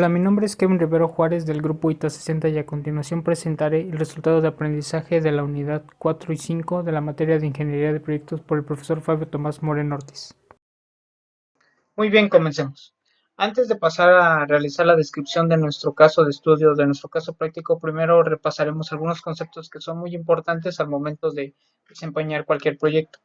Hola, mi nombre es Kevin Rivero Juárez del grupo ITA 60 y a continuación presentaré el resultado de aprendizaje de la unidad 4 y 5 de la materia de Ingeniería de Proyectos por el profesor Fabio Tomás Moreno Ortiz. Muy bien, comencemos. Antes de pasar a realizar la descripción de nuestro caso de estudio, de nuestro caso práctico, primero repasaremos algunos conceptos que son muy importantes al momento de desempeñar cualquier proyecto.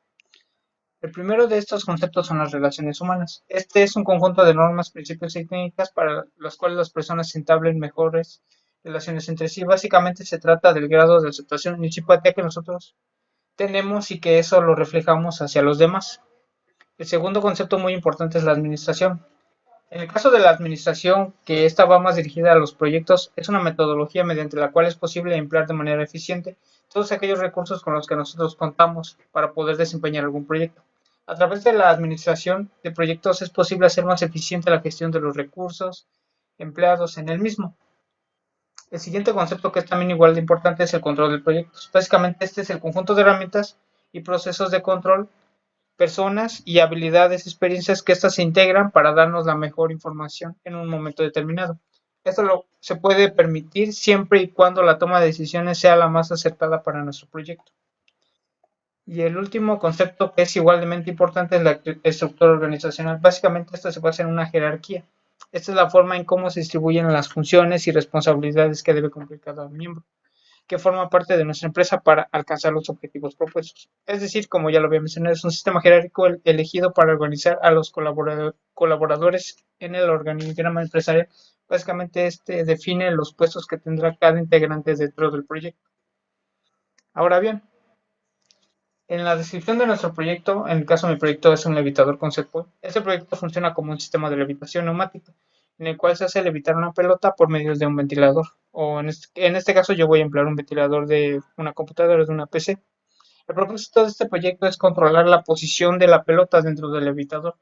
El primero de estos conceptos son las relaciones humanas. Este es un conjunto de normas, principios y técnicas para los cuales las personas entablen mejores relaciones entre sí. Básicamente se trata del grado de aceptación y simpatía que nosotros tenemos y que eso lo reflejamos hacia los demás. El segundo concepto muy importante es la administración. En el caso de la administración, que esta va más dirigida a los proyectos, es una metodología mediante la cual es posible emplear de manera eficiente todos aquellos recursos con los que nosotros contamos para poder desempeñar algún proyecto. A través de la administración de proyectos es posible hacer más eficiente la gestión de los recursos empleados en el mismo. El siguiente concepto que es también igual de importante es el control del proyecto. Básicamente este es el conjunto de herramientas y procesos de control, personas y habilidades, experiencias que éstas se integran para darnos la mejor información en un momento determinado. Se puede permitir siempre y cuando la toma de decisiones sea la más acertada para nuestro proyecto. Y el último concepto que es igualmente importante es la estructura organizacional. Básicamente esto se basa en una jerarquía. Esta es la forma en cómo se distribuyen las funciones y responsabilidades que debe cumplir cada miembro, que forma parte de nuestra empresa para alcanzar los objetivos propuestos. Es decir, como ya lo había mencionado, es un sistema jerárquico elegido para organizar a los colaboradores en el organigrama empresarial. Básicamente este define los puestos que tendrá cada integrante dentro del proyecto. Ahora bien, en la descripción de nuestro proyecto, en el caso de mi proyecto es un levitador conceptual. Este proyecto funciona como un sistema de levitación neumática, en el cual se hace levitar una pelota por medio de un ventilador. O en este caso yo voy a emplear un ventilador de una computadora, de una PC. El propósito de este proyecto es controlar la posición de la pelota dentro del levitador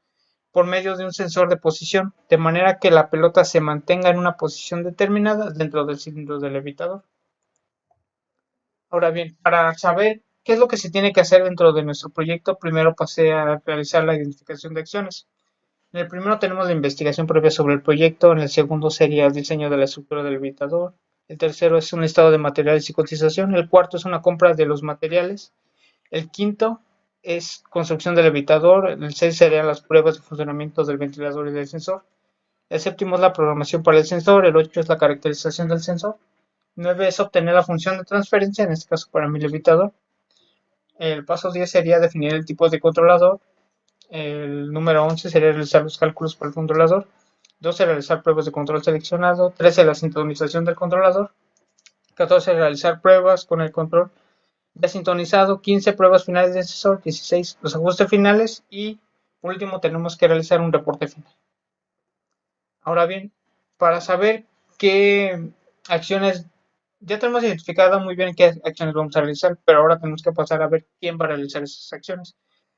por medio de un sensor de posición, de manera que la pelota se mantenga en una posición determinada dentro del cilindro del levitador. Ahora bien, para saber qué es lo que se tiene que hacer dentro de nuestro proyecto, primero pasé a realizar la identificación de acciones. En el primero tenemos la investigación previa sobre el proyecto, en el segundo sería el diseño de la estructura del habilitador, el tercero es un listado de materiales y cotización, el cuarto es una compra de los materiales, el quinto es construcción del habilitador, el seis serían las pruebas de funcionamiento del ventilador y del sensor, el séptimo es la programación para el sensor, el ocho es la caracterización del sensor, 9 es obtener la función de transferencia, en este caso para mi habilitador, el paso 10 sería definir el tipo de controlador, el número 11 sería realizar los cálculos para el controlador, 12 realizar pruebas de control seleccionado, 13 la sintonización del controlador, 14 realizar pruebas con el control ya sintonizado, 15 pruebas finales del sensor, 16 los ajustes finales y por último tenemos que realizar un reporte final. Ahora bien, para saber qué acciones, ya tenemos identificado muy bien qué acciones vamos a realizar, pero ahora tenemos que pasar a ver quién va a realizar esas acciones.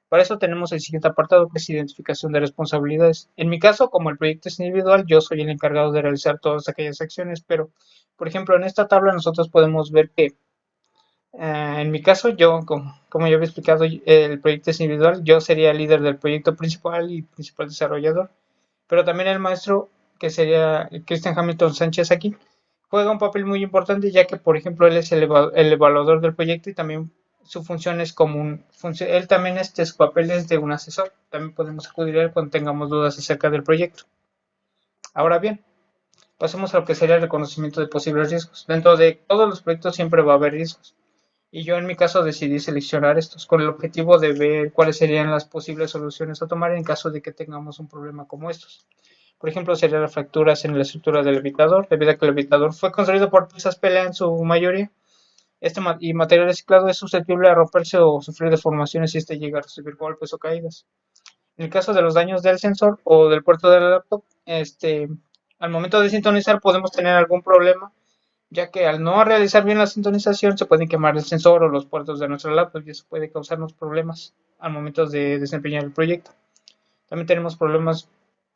Para eso tenemos el siguiente apartado que es identificación de responsabilidades. En mi caso, como el proyecto es individual, yo soy el encargado de realizar todas aquellas acciones, pero por ejemplo en esta tabla nosotros podemos ver que en mi caso yo, como ya había explicado, el proyecto es individual, yo sería el líder del proyecto principal y principal desarrollador, pero también el maestro, que sería Christian Hamilton Sánchez aquí, juega un papel muy importante ya que, por ejemplo, él es el evaluador del proyecto y también su función es como él también su papel es de un asesor. También podemos acudir a él cuando tengamos dudas acerca del proyecto. Ahora bien, pasemos a lo que sería el reconocimiento de posibles riesgos. Dentro de todos los proyectos siempre va a haber riesgos. Y yo en mi caso decidí seleccionar estos con el objetivo de ver cuáles serían las posibles soluciones a tomar en caso de que tengamos un problema como estos. Por ejemplo, serían las fracturas en la estructura del evitador, debido a que el evitador fue construido por piezas PLA en su mayoría. Y material reciclado es susceptible a romperse o sufrir deformaciones si este llega a recibir golpes o caídas. En el caso de los daños del sensor o del puerto de la laptop, al momento de sintonizar podemos tener algún problema, ya que al no realizar bien la sintonización se pueden quemar el sensor o los puertos de nuestra laptop y eso puede causarnos problemas al momento de desempeñar el proyecto. También tenemos problemas,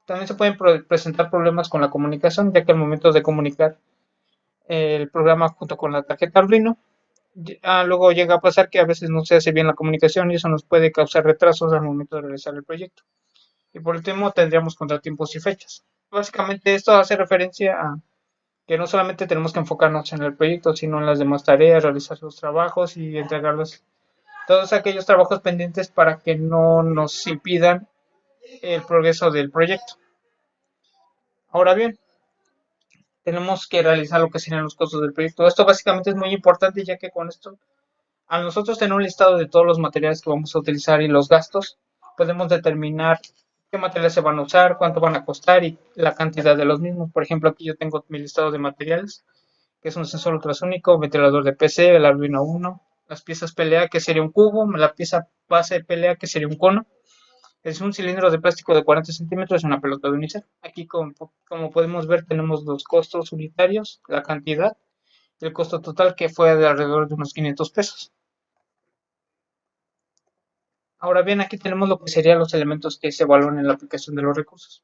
también se pueden presentar problemas con la comunicación, ya que al momento de comunicar el programa junto con la tarjeta Arduino, luego llega a pasar que a veces no se hace bien la comunicación y eso nos puede causar retrasos al momento de realizar el proyecto. Y por último tendríamos contratiempos y fechas. básicamente esto hace referencia a que no solamente tenemos que enfocarnos en el proyecto, sino en las demás tareas, realizar los trabajos y entregarlos, todos aquellos trabajos pendientes para que no nos impidan el progreso del proyecto. Ahora bien, tenemos que realizar lo que serían los costos del proyecto. Esto básicamente es muy importante ya que con esto, al nosotros tener un listado de todos los materiales que vamos a utilizar y los gastos, podemos determinar qué materiales se van a usar, cuánto van a costar y la cantidad de los mismos. Por ejemplo, aquí yo tengo mi listado de materiales, que es un sensor ultrasónico, ventilador de PC, el Arduino Uno, las piezas PLA, que sería un cubo, la pieza base de PLA, que sería un cono, es un cilindro de plástico de 40 centímetros y una pelota de unicel. Aquí, como podemos ver, tenemos los costos unitarios, la cantidad y el costo total, que fue de alrededor de unos 500 pesos. Ahora bien, aquí tenemos lo que serían los elementos que se evalúan en la aplicación de los recursos.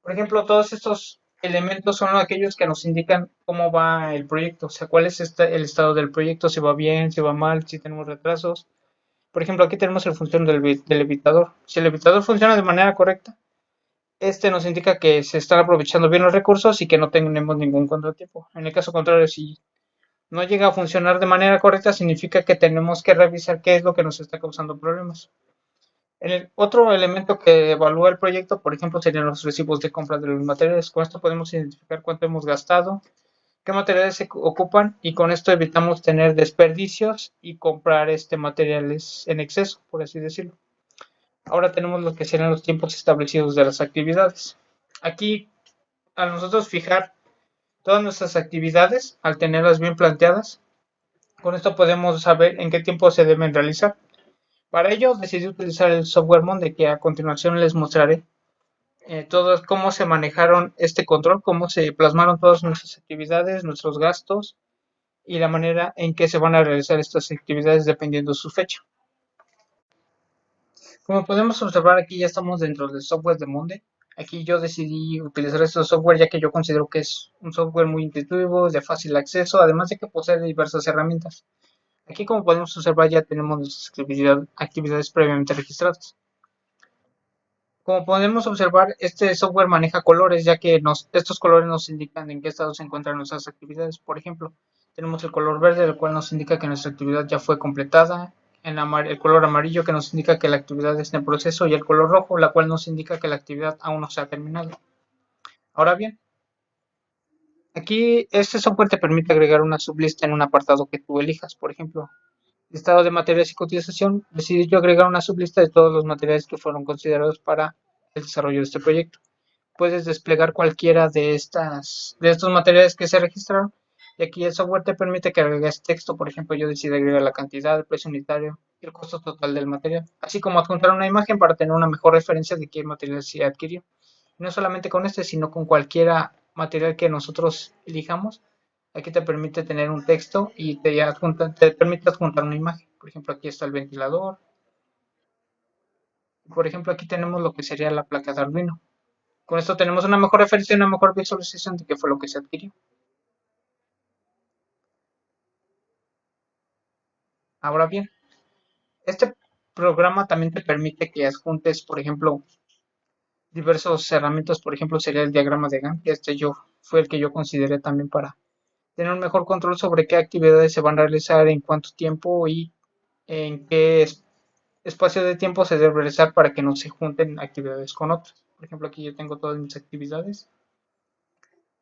Por ejemplo, todos estos elementos son aquellos que nos indican cómo va el proyecto, o sea, cuál es el estado del proyecto, si va bien, si va mal, si tenemos retrasos. Por ejemplo, aquí tenemos el función del evitador. Si el evitador funciona de manera correcta, este nos indica que se están aprovechando bien los recursos y que no tenemos ningún contratiempo. En el caso contrario, si no llega a funcionar de manera correcta, significa que tenemos que revisar qué es lo que nos está causando problemas. El otro elemento que evalúa el proyecto, por ejemplo, serían los recibos de compra de los materiales. Con esto podemos identificar cuánto hemos gastado, qué materiales se ocupan y con esto evitamos tener desperdicios y comprar materiales en exceso, por así decirlo. Ahora tenemos lo que serían los tiempos establecidos de las actividades. Aquí, al nosotros fijar todas nuestras actividades, al tenerlas bien planteadas, con esto podemos saber en qué tiempo se deben realizar. Para ello decidí utilizar el software Monday, que a continuación les mostraré cómo se manejaron este control, cómo se plasmaron todas nuestras actividades, nuestros gastos y la manera en que se van a realizar estas actividades dependiendo de su fecha. Como podemos observar, aquí ya estamos dentro del software de Monday. Aquí yo decidí utilizar este software ya que yo considero que es un software muy intuitivo, de fácil acceso, además de que posee diversas herramientas. Aquí, como podemos observar, ya tenemos nuestras actividades previamente registradas. Como podemos observar, este software maneja colores, ya que estos colores nos indican en qué estado se encuentran nuestras actividades. Por ejemplo, tenemos el color verde, el cual nos indica que nuestra actividad ya fue completada, el color amarillo, que nos indica que la actividad está en proceso, y el color rojo, la cual nos indica que la actividad aún no se ha terminado. Ahora bien, aquí este software te permite agregar una sublista en un apartado que tú elijas. Por ejemplo, listado de materiales y cotización, decidí yo agregar una sublista de todos los materiales que fueron considerados para el desarrollo de este proyecto. Puedes desplegar cualquiera de estos materiales que se registraron, y aquí el software te permite que agregues texto. Por ejemplo, yo decidí agregar la cantidad, el precio unitario y el costo total del material, así como adjuntar una imagen para tener una mejor referencia de qué material se adquirió. Y no solamente con este, sino con cualquiera material que nosotros elijamos. Aquí te permite tener un texto y te permite adjuntar una imagen. Por ejemplo, aquí está el ventilador. Por ejemplo, aquí tenemos lo que sería la placa de Arduino. Con esto tenemos una mejor referencia y una mejor visualización de qué fue lo que se adquirió. Ahora bien, este programa también te permite que adjuntes, por ejemplo, diversas herramientas. Por ejemplo, sería el diagrama de Gantt, que fue el que yo consideré también para tener un mejor control sobre qué actividades se van a realizar, en cuánto tiempo y en qué espacio de tiempo se debe realizar para que no se junten actividades con otras. Por ejemplo, aquí yo tengo todas mis actividades.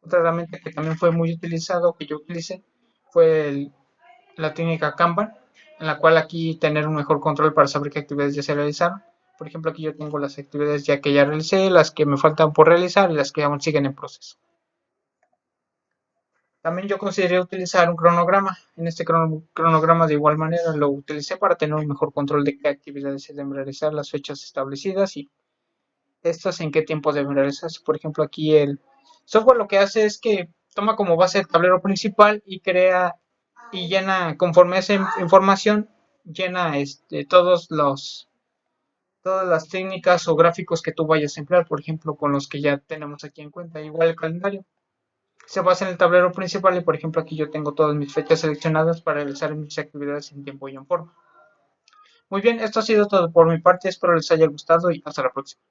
Otra herramienta que también fue muy utilizado, que yo utilicé, fue la técnica Kanban, en la cual aquí tener un mejor control para saber qué actividades ya se realizaron. Por ejemplo, aquí yo tengo las actividades que ya realicé, las que me faltan por realizar y las que aún siguen en proceso. También yo consideré utilizar un cronograma. En este cronograma de igual manera lo utilicé para tener un mejor control de qué actividades se deben realizar, las fechas establecidas y estas en qué tiempo deben realizarse. Por ejemplo, aquí el software lo que hace es que toma como base el tablero principal y crea y llena, conforme a esa información, llena todas las técnicas o gráficos que tú vayas a emplear, por ejemplo, con los que ya tenemos aquí en cuenta. Igual el calendario se basa en el tablero principal y, por ejemplo, aquí yo tengo todas mis fechas seleccionadas para realizar mis actividades en tiempo y en forma. Muy bien, esto ha sido todo por mi parte, espero les haya gustado y hasta la próxima.